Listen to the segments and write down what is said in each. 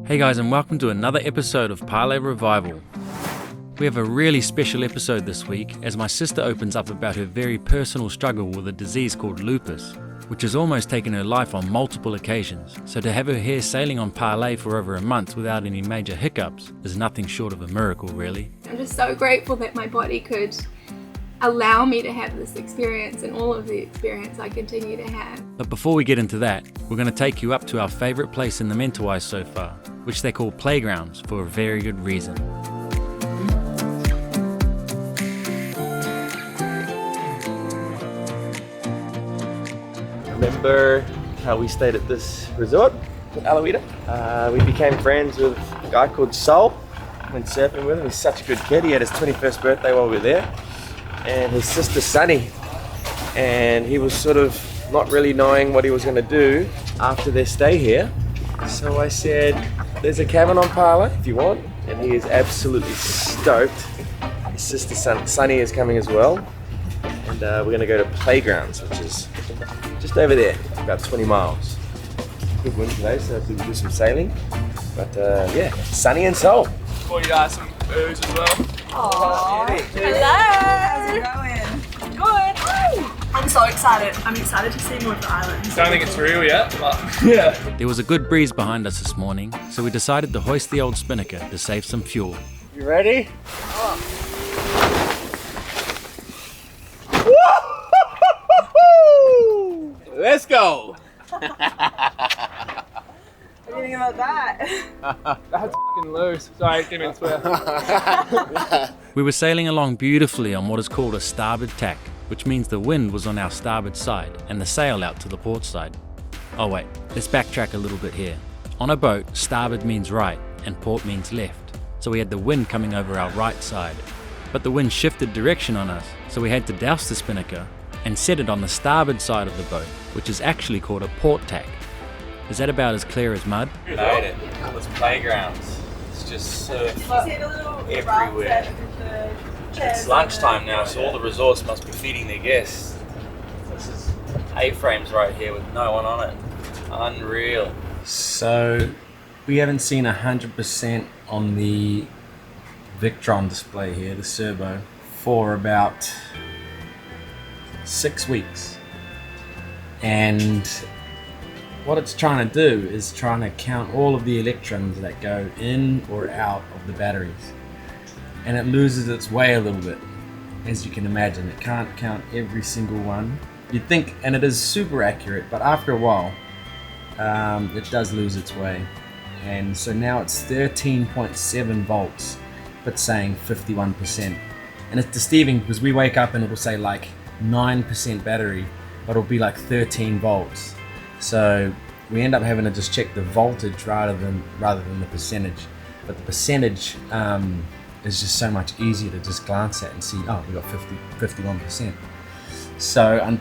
Hey guys, and welcome to another episode of Parlay Revival. We have a really special episode this week as my sister opens up about her very personal struggle with a disease called lupus, which has almost taken her life on multiple occasions. So to have her hair sailing on Parlay for over a month without any major hiccups is nothing short of a miracle, really. I'm just so grateful that my body could allow me to have this experience and all of the experience I continue to have. But before we get into that, we're going to take you up to our favourite place in the Mentawai so far, which they call playgrounds for a very good reason. Remember how we stayed at this resort in Alouida? We became friends with a guy called Sol. Went surfing with him. He's such a good kid. He had his 21st birthday while we were there. And his sister Sunny. And he was sort of not really knowing what he was going to do after their stay here. So I said, there's a cabin on Parlay if you want. And he is absolutely stoked. His sister Sunny is coming as well. And we're going to go to Playgrounds, which is just over there, about 20 miles. Good wind today, so we'll do some sailing. But yeah, Sunny and Sol. Bought you guys some booze as well. Aww. Hello. How's it going? Good. I'm so excited. I'm excited to see more of the islands. Don't think it's real yet, but yeah. There was a good breeze behind us this morning, so we decided to hoist the old spinnaker to save some fuel. You ready? Let's go. What do you think about that? That's fucking loose. Sorry, didn't mean to swear. We were sailing along beautifully on what is called a starboard tack, which means the wind was on our starboard side and the sail out to the port side. Oh wait, let's backtrack a little bit here. On a boat, starboard means right and port means left, so we had the wind coming over our right side. But the wind shifted direction on us, so we had to douse the spinnaker and set it on the starboard side of the boat, which is actually called a port tack. Is that about as clear as mud? Made it. It's Playgrounds. It's just surf Everywhere. It's lunchtime now, so all the resorts must be feeding their guests. This is A-frames right here with no one on it. Unreal. So we haven't seen 100% on the Victron display here, the Servo, for about 6 weeks. And what it's trying to do is trying to count all of the electrons that go in or out of the batteries. And it loses its way a little bit, as you can imagine. It can't count every single one. You'd think, and it is super accurate, but after a while, it does lose its way. And so now it's 13.7 volts, but saying 51%. And it's deceiving because we wake up and it'll say like 9% battery, but it'll be like 13 volts. So we end up having to just check the voltage rather than the percentage. But the percentage is just so much easier to just glance at and see, oh, we got 51%. So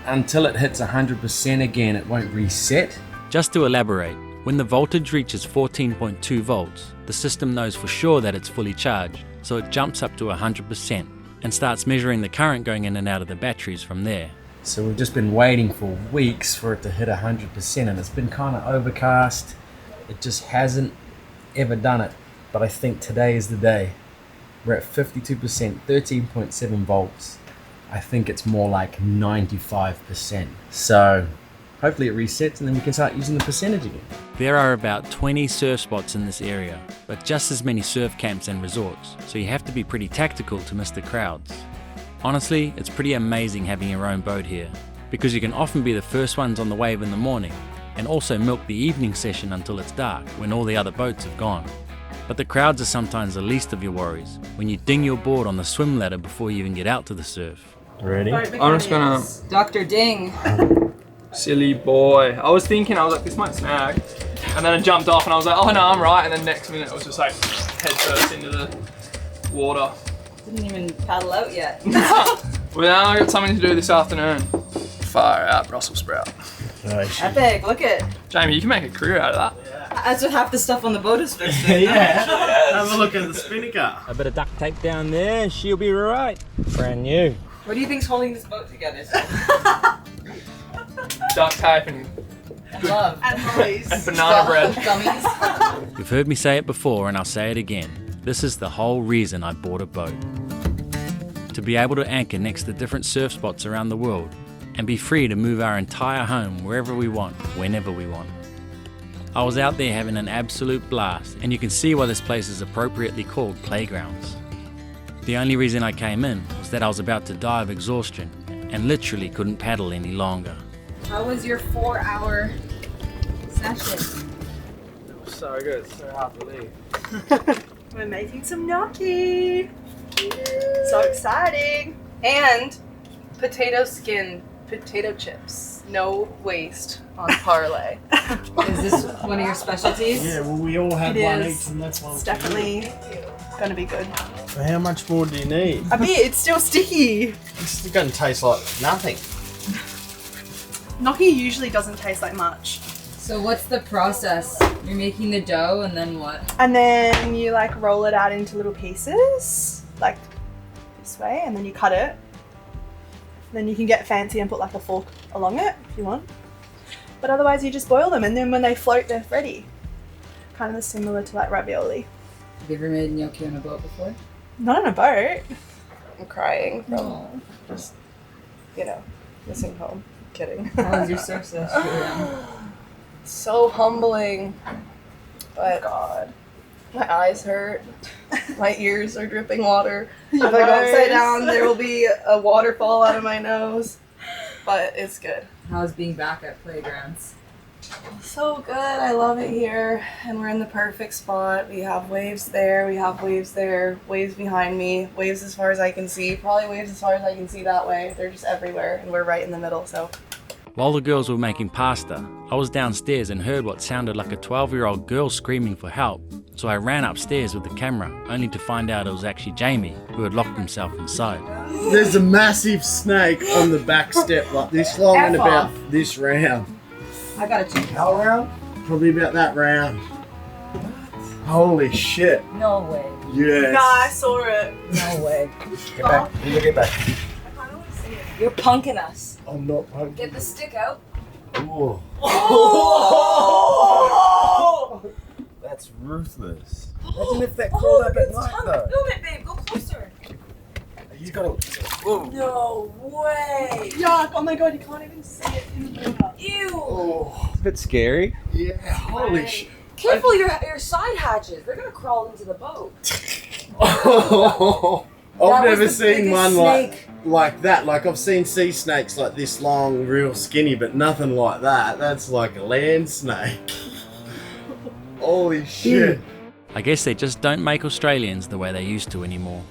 until it hits 100% again, it won't reset. Just to elaborate, when the voltage reaches 14.2 volts, the system knows for sure that it's fully charged, so it jumps up to 100% and starts measuring the current going in and out of the batteries from there. So we've just been waiting for weeks for it to hit 100%, and it's been kind of overcast. It just hasn't ever done it, but I think today is the day. We're at 52%, 13.7 volts. I think it's more like 95%. So hopefully it resets and then we can start using the percentage again. There are about 20 surf spots in this area, but just as many surf camps and resorts, so you have to be pretty tactical to miss the crowds. Honestly, it's pretty amazing having your own boat here, because you can often be the first ones on the wave in the morning, and also milk the evening session until it's dark, when all the other boats have gone. But the crowds are sometimes the least of your worries, when you ding your board on the swim ladder before you even get out to the surf. Ready? I'm just gonna. Dr. Ding. Silly boy. I was like, this might snag. And then I jumped off and I was like, oh no, I'm right. And then next minute it was just like head first into the water. Didn't even paddle out yet. Well, now I got something to do this afternoon. Fire out Brussels sprout. Epic, look it. Jamie, you can make a career out of that. That's what half the stuff on the boat is fixed with. Have a look at the spinnaker. A bit of duct tape down there and she'll be right. Brand new. What do you think's holding this boat together? Duct tape and Love. And and banana bread. Gummies. You've heard me say it before and I'll say it again. This is the whole reason I bought a boat. To be able to anchor next to different surf spots around the world and be free to move our entire home wherever we want, whenever we want. I was out there having an absolute blast, and you can see why this place is appropriately called Playgrounds. The only reason I came in was that I was about to die of exhaustion and literally couldn't paddle any longer. How was your 4-hour session? So good, so hard to leave. We're making some gnocchi. So exciting. And potato skin, potato chips. No waste on Parlay. Is this one of your specialties? Yeah, well, we all had It one is. each, and that's one. It's definitely gonna be good. So how much more do you need? A bit, it's still sticky. It's going to taste like nothing. Gnocchi usually doesn't taste like much. So what's the process? You're making the dough and then what? And then you like roll it out into little pieces, like this way, and then you cut it. Then you can get fancy and put like a fork along it if you want. But otherwise you just boil them, and then when they float, they're ready. Kind of similar to like ravioli. Have you ever made gnocchi on a boat before? Not on a boat. I'm crying from No. just, missing home. Kidding. How was your surf session? So humbling, but God, my eyes hurt, my ears are dripping water. If I go upside down, there will be a waterfall out of my nose, but it's good. How's being back at Playgrounds? So good, I love it here, and we're in the perfect spot. We have waves there, we have waves there, waves behind me, waves as far as I can see, probably waves as far as I can see that way. They're just everywhere, and we're right in the middle, so. While the girls were making pasta, I was downstairs and heard what sounded like a 12-year-old girl screaming for help. So I ran upstairs with the camera, only to find out it was actually Jamie, who had locked himself inside. There's a massive snake on the back step, like this long and about this round. I gotta check. How round? Probably about that round. Holy shit. No way. Yes. Nah, I saw it. No way. Get back, you get back. You're punking us. I'm not pumped. Get the stick out. Ooh. That's ruthless. Imagine if that crawled up at night though. Move it, babe. Go closer. You gotta. Whoa. No way. Yuck, oh my God, you can't even see it in the water. Ew. Oh. It's a bit scary. Yeah, holy shit. Careful your side hatches. They're gonna crawl into the boat. I've That was never the seen biggest one snake. like that. Like I've seen sea snakes like this long, real skinny, but nothing like that. That's like a land snake. Holy shit. I guess they just don't make Australians the way they used to anymore.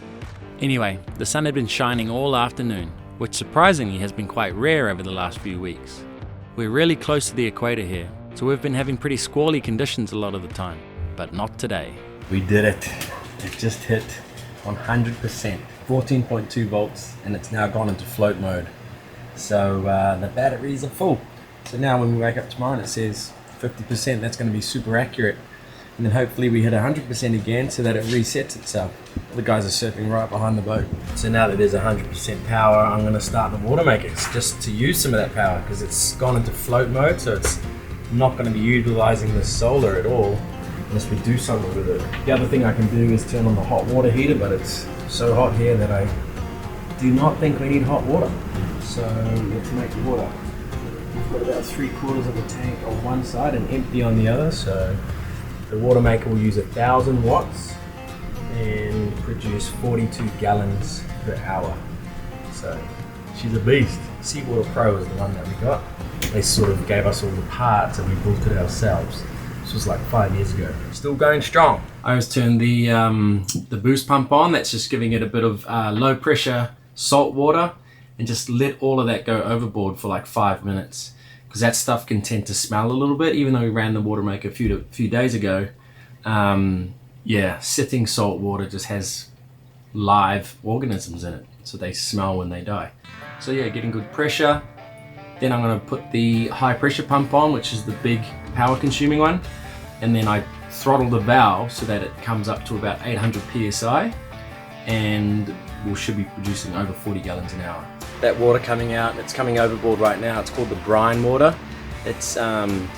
Anyway, the sun had been shining all afternoon, which surprisingly has been quite rare over the last few weeks. We're really close to the equator here, so we've been having pretty squally conditions a lot of the time, but not today. We did it. It just hit 100%. 14.2 volts, and it's now gone into float mode. So the batteries are full. So now when we wake up tomorrow and it says 50%, that's going to be super accurate. And then hopefully we hit 100% again so that it resets itself. The guys are surfing right behind the boat. So now that there's 100% power, I'm going to start the water makers just to use some of that power because it's gone into float mode, so it's not going to be utilizing the solar at all unless we do something with it. The other thing I can do is turn on the hot water heater, but it's so hot here that I do not think we need hot water. So let's make the water. We've got about 3/4 of a tank on one side and empty on the other, so the water maker will use 1,000 watts and produce 42 gallons per hour. So she's a beast. Seawater Pro is the one that we got. They sort of gave us all the parts and we built it ourselves. This was like 5 years ago. Still going strong. I just turned the boost pump on. That's just giving it a bit of low pressure salt water, and just let all of that go overboard for like 5 minutes. Because that stuff can tend to smell a little bit, even though we ran the water maker a few days ago. Yeah, sitting salt water just has live organisms in it, so they smell when they die. So yeah, getting good pressure. Then I'm going to put the high pressure pump on, which is the big power consuming one, and then I throttle the valve so that it comes up to about 800 psi, and we should be producing over 40 gallons an hour. That water coming out, it's coming overboard right now. It's called the brine water. It's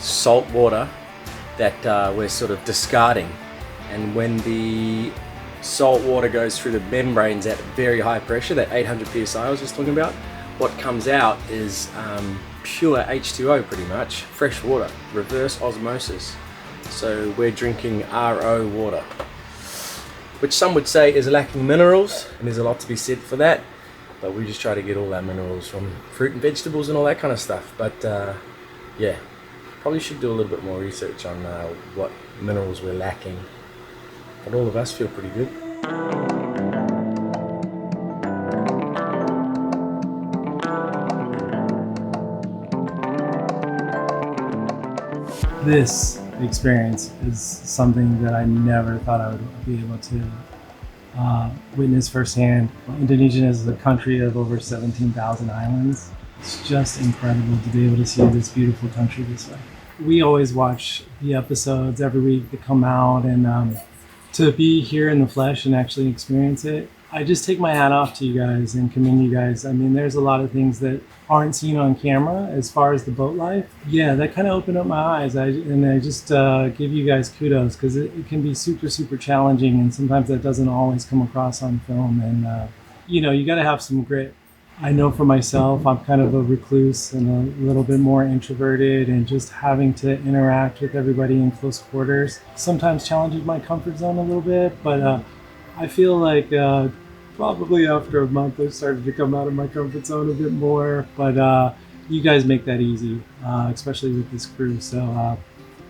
salt water that we're sort of discarding. And when the salt water goes through the membranes at very high pressure, that 800 psi I was just talking about, what comes out is pure H2O pretty much, fresh water, reverse osmosis. So we're drinking RO water, which some would say is lacking minerals, and there's a lot to be said for that, but we just try to get all our minerals from fruit and vegetables and all that kind of stuff. But yeah, probably should do a little bit more research on what minerals we're lacking, but all of us feel pretty good. This experience is something that I never thought I would be able to witness firsthand. Indonesia is a country of over 17,000 islands. It's just incredible to be able to see this beautiful country this way. We always watch the episodes every week that come out, and to be here in the flesh and actually experience it, I just take my hat off to you guys and commend you guys. I mean, there's a lot of things that aren't seen on camera as far as the boat life. Yeah, that kind of opened up my eyes. I just give you guys kudos, because it can be super, super challenging, and sometimes that doesn't always come across on film. And, you know, you got to have some grit. I know for myself, I'm kind of a recluse and a little bit more introverted, and just having to interact with everybody in close quarters sometimes challenges my comfort zone a little bit, but I feel like probably after a month I started to come out of my comfort zone a bit more, but you guys make that easy, especially with this crew. So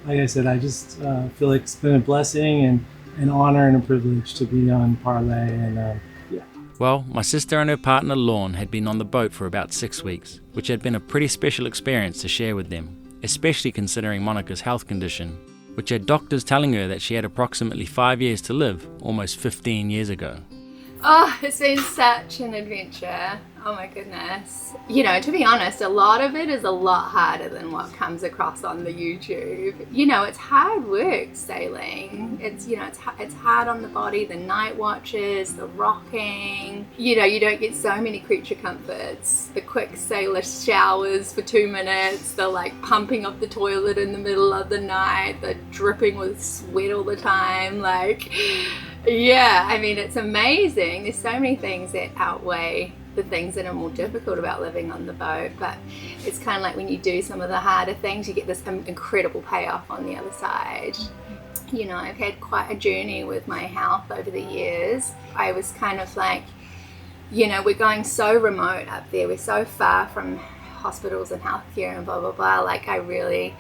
like I said, I just feel like it's been a blessing and an honor and a privilege to be on Parlay, and yeah. Well, my sister and her partner Lorne had been on the boat for about 6 weeks, which had been a pretty special experience to share with them, especially considering Monica's health condition, which had doctors telling her that she had approximately 5 years to live, almost 15 years ago. Oh, it's been such an adventure. Oh my goodness. You know, to be honest, a lot of it is a lot harder than what comes across on the YouTube. You know, it's hard work sailing. It's, you know, it's hard on the body, the night watches, the rocking. You know, you don't get so many creature comforts. The quick sailor showers for 2 minutes, the like pumping up the toilet in the middle of the night, the dripping with sweat all the time. Like, yeah, I mean, it's amazing. There's so many things that outweigh the things that are more difficult about living on the boat, but it's kind of like when you do some of the harder things, you get this incredible payoff on the other side. You know, I've had quite a journey with my health over the years. I was kind of like, you know, we're going so remote up there, we're so far from hospitals and healthcare and blah blah blah, like I really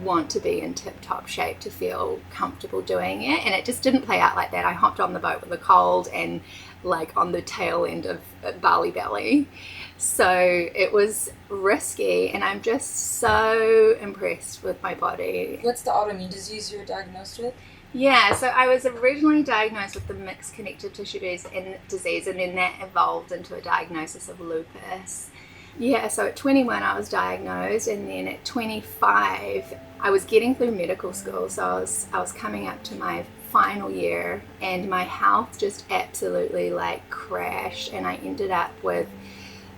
want to be in tip-top shape to feel comfortable doing it, and it just didn't play out like that. I hopped on the boat with a cold and like on the tail end of Bali belly, so it was risky, and I'm just so impressed with my body. What's the autoimmune disease you were diagnosed with? Yeah, so I was originally diagnosed with the mixed connective tissue disease, and then that evolved into a diagnosis of lupus. Yeah, so at 21 I was diagnosed, and then at 25 I was getting through medical school, so I was coming up to my final year, and my health just absolutely like crashed, and I ended up with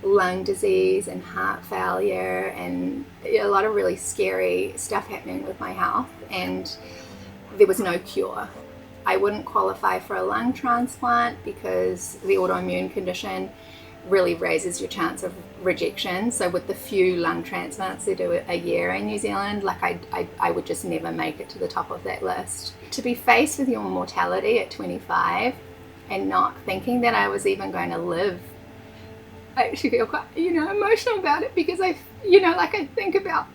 lung disease and heart failure and a lot of really scary stuff happening with my health, and there was no cure. I wouldn't qualify for a lung transplant because the autoimmune condition really raises your chance of rejection. So with the few lung transplants they do a year in New Zealand, like I would just never make it to the top of that list. To be faced with your mortality at 25 and not thinking that I was even going to live, I actually feel quite, you know, emotional about it, because I think about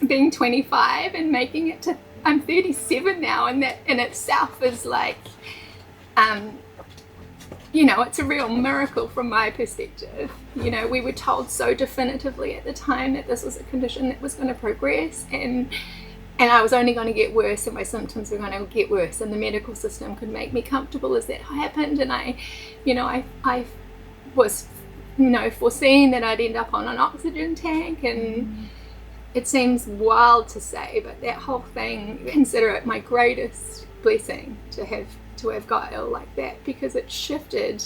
being 25 and making it to, I'm 37 now, and that in itself is like, you know, it's a real miracle from my perspective. You know, we were told so definitively at the time that this was a condition that was going to progress, and I was only going to get worse, and my symptoms were going to get worse, and the medical system could make me comfortable as that happened. And I was, you know, foreseeing that I'd end up on an oxygen tank, and it seems wild to say, but that whole thing, consider it my greatest blessing to have got ill like that, because it shifted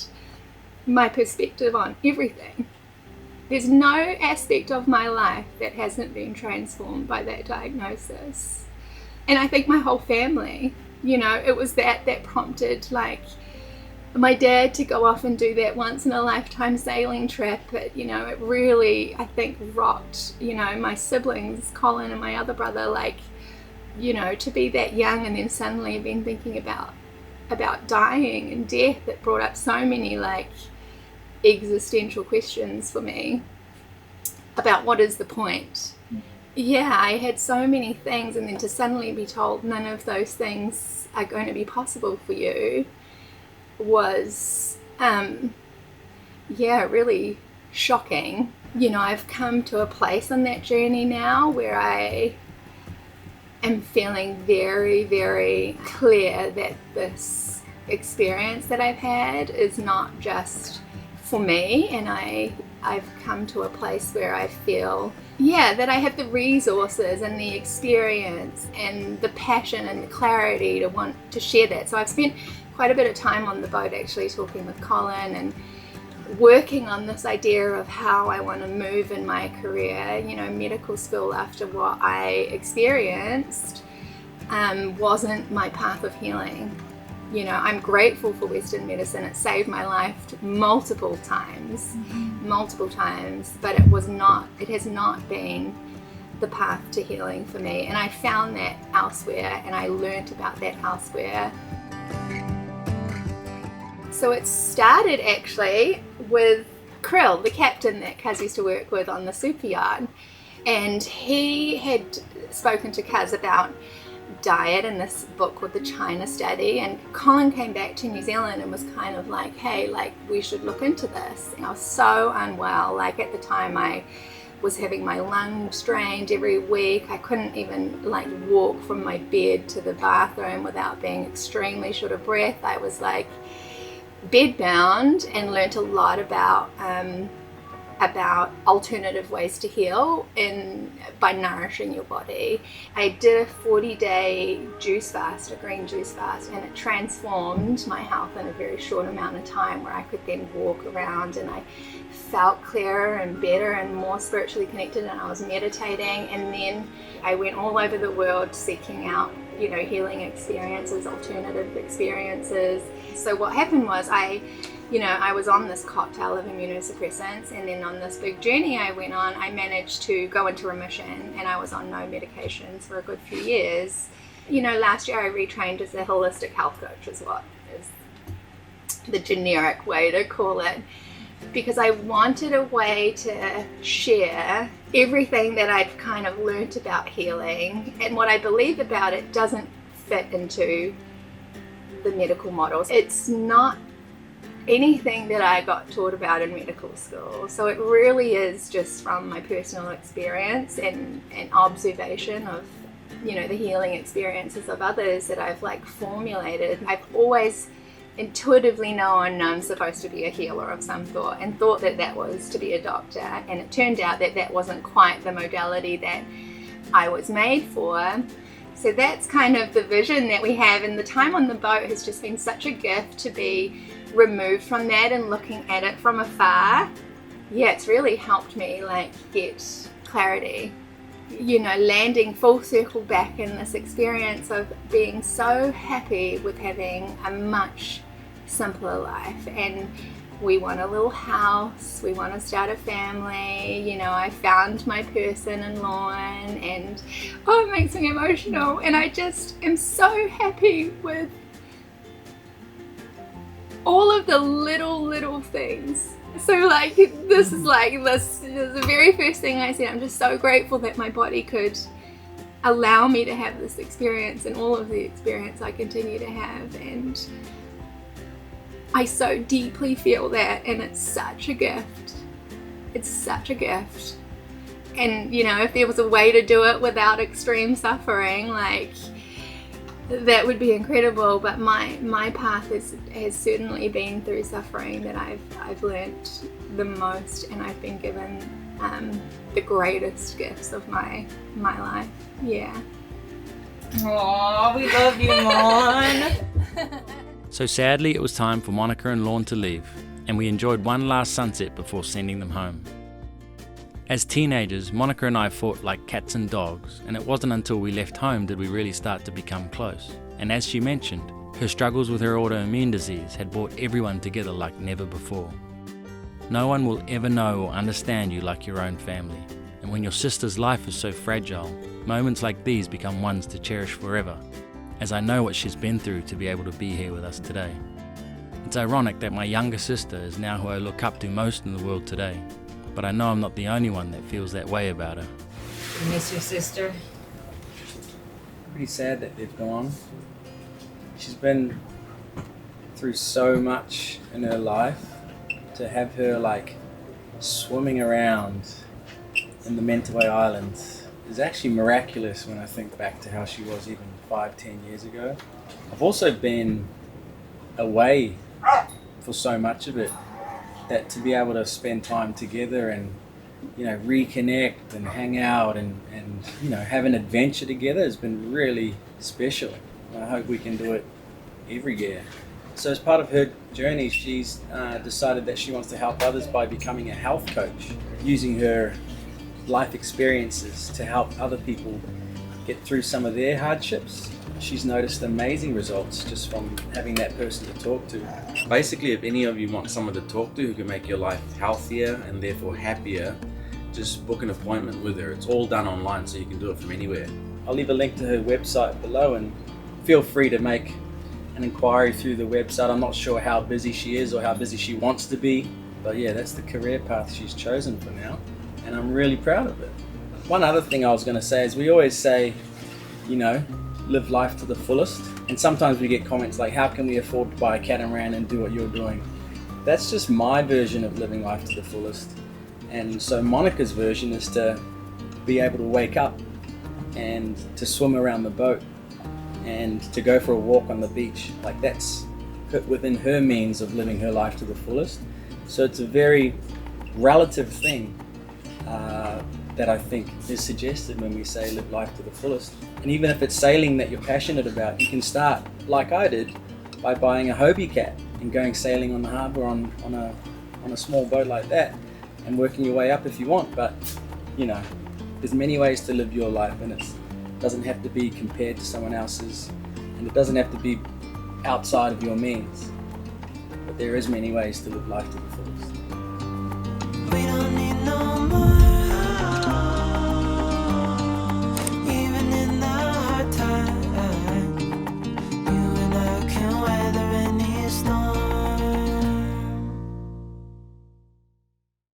my perspective on everything. There's no aspect of my life that hasn't been transformed by that diagnosis. And I think my whole family, you know, it was that prompted like my dad to go off and do that once in a lifetime sailing trip. But, you know, it really, I think, rocked, you know, my siblings, Colin and my other brother, like, you know, to be that young and then suddenly been thinking about dying and death. It brought up so many like existential questions for me about what is the point. Yeah, I had so many things, and then to suddenly be told none of those things are going to be possible for you was really shocking. You know, I've come to a place on that journey now where I am feeling very, very clear that this experience that I've had is not just for me, and I've come to a place where I feel that I have the resources and the experience and the passion and the clarity to want to share that. So I've spent quite a bit of time on the boat actually talking with Colin and working on this idea of how I want to move in my career. You know, medical school, after what I experienced, wasn't my path of healing. You know, I'm grateful for Western medicine. It saved my life multiple times, but it has not been the path to healing for me. And I found that elsewhere, and I learnt about that elsewhere. So it started actually with Krill, the captain that Kaz used to work with on the super yacht. And he had spoken to Kaz about diet in this book called The China Study, and Colin came back to New Zealand and was kind of like, hey, like, we should look into this. And I was so unwell. Like, at the time I was having my lung strained every week. I couldn't even like walk from my bed to the bathroom without being extremely short of breath. I was like bedbound, and learnt a lot about alternative ways to heal by nourishing your body. I did a 40-day juice fast, a green juice fast, and it transformed my health in a very short amount of time, where I could then walk around and I felt clearer and better and more spiritually connected, and I was meditating. And then I went all over the world seeking out, you know, healing experiences, alternative experiences. So what happened was I was on this cocktail of immunosuppressants, and then on this big journey I went on, I managed to go into remission, and I was on no medications for a good few years. You know, last year I retrained as a holistic health coach, is what is the generic way to call it, because I wanted a way to share everything that I'd kind of learnt about healing, and what I believe about it doesn't fit into the medical models. It's not anything that I got taught about in medical school. So it really is just from my personal experience and observation of, you know, the healing experiences of others that I've like formulated. I've always intuitively known I'm supposed to be a healer of some sort, and thought that was to be a doctor, and it turned out that wasn't quite the modality that I was made for. So that's kind of the vision that we have, and the time on the boat has just been such a gift to be removed from that and looking at it from afar. Yeah, it's really helped me like get clarity, you know, landing full circle back in this experience of being so happy with having a much simpler life. And we want a little house, we want to start a family, you know, I found my person in Lawn, and it makes me emotional, and I just am so happy with all of the little things. So like this is the very first thing I said. I'm just so grateful that my body could allow me to have this experience, and all of the experience I continue to have, and I so deeply feel that, and it's such a gift. It's such a gift. And you know, if there was a way to do it without extreme suffering, like, that would be incredible. But my path has certainly been through suffering that I've learnt the most, and I've been given the greatest gifts of my life. Yeah. Aww, we love you, Mon. So sadly, it was time for Monica and Lawn to leave, and we enjoyed one last sunset before sending them home. As teenagers, Monica and I fought like cats and dogs, and it wasn't until we left home did we really start to become close. And as she mentioned, her struggles with her autoimmune disease had brought everyone together like never before. No one will ever know or understand you like your own family, and when your sister's life is so fragile, moments like these become ones to cherish forever, as I know what she's been through to be able to be here with us today. It's ironic that my younger sister is now who I look up to most in the world today, but I know I'm not the only one that feels that way about her. You miss your sister? Pretty sad that they've gone. She's been through so much in her life. To have her like swimming around in the Mentawai Islands is actually miraculous when I think back to how she was even 5-10 years ago. I've also been away for so much of it that to be able to spend time together and, you know, reconnect and hang out and you know, have an adventure together has been really special. And I hope we can do it every year. So as part of her journey, she's decided that she wants to help others by becoming a health coach, using her life experiences to help other people get through some of their hardships. She's noticed amazing results just from having that person to talk to. Basically, if any of you want someone to talk to who can make your life healthier and therefore happier, just book an appointment with her. It's all done online, so you can do it from anywhere. I'll leave a link to her website below, and feel free to make an inquiry through the website. I'm not sure how busy she is or how busy she wants to be, but yeah, that's the career path she's chosen for now, and I'm really proud of it. One other thing I was going to say is we always say, you know, live life to the fullest, and sometimes we get comments like, how can we afford to buy a catamaran and do what you're doing? That's just my version of living life to the fullest. And so Monica's version is to be able to wake up and to swim around the boat and to go for a walk on the beach. Like, that's within her means of living her life to the fullest. So it's a very relative thing that I think is suggested when we say live life to the fullest. And even if it's sailing that you're passionate about, you can start, like I did, by buying a Hobie cat and going sailing on the harbour on a small boat like that, and working your way up if you want. But you know, there's many ways to live your life, and it doesn't have to be compared to someone else's, and it doesn't have to be outside of your means. But there is many ways to live life to the fullest.